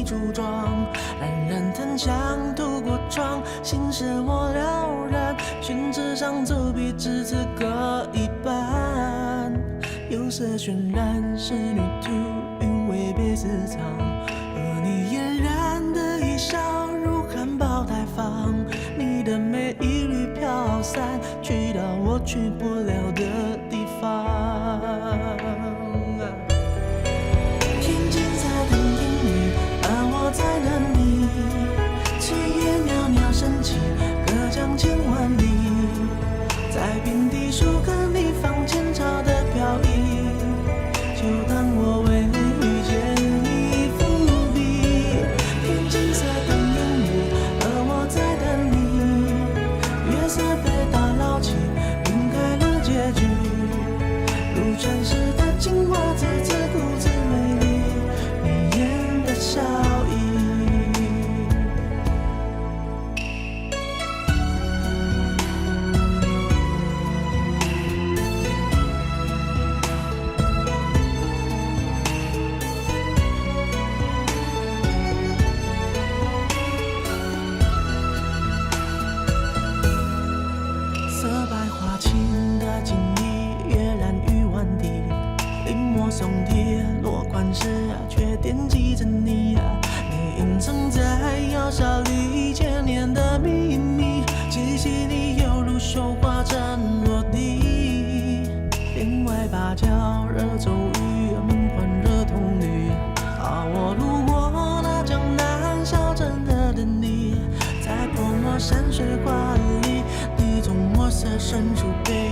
梳妆，冉冉檀香透过窗，心事我了然，宣纸上走笔只字各一半。有色渲染仕女图，韵味被私藏，而你嫣然的一笑如含苞待放，你的美一缕飘散，去到我去不了的地方。天青色等烟雨，而我在等你。炊烟袅袅升起，隔江千万里。在平地书刻你房前朝的飘逸，就当我为你遇见你伏笔。天青色等烟雨，而我在等你。月色被打捞起，晕开了结局。如传世的青花瓷，自顾自美丽，迷眼的笑意。色白花青的锦衣，跃然于万地。临摹松贴落款时，却惦记着你。你隐藏在窑烧里千年的秘密，气息里犹如绣花针落地。帘外芭蕉惹骤雨，门环惹铜绿。我路过那江南小镇的等你，在泼墨山水画里，你从墨色深处被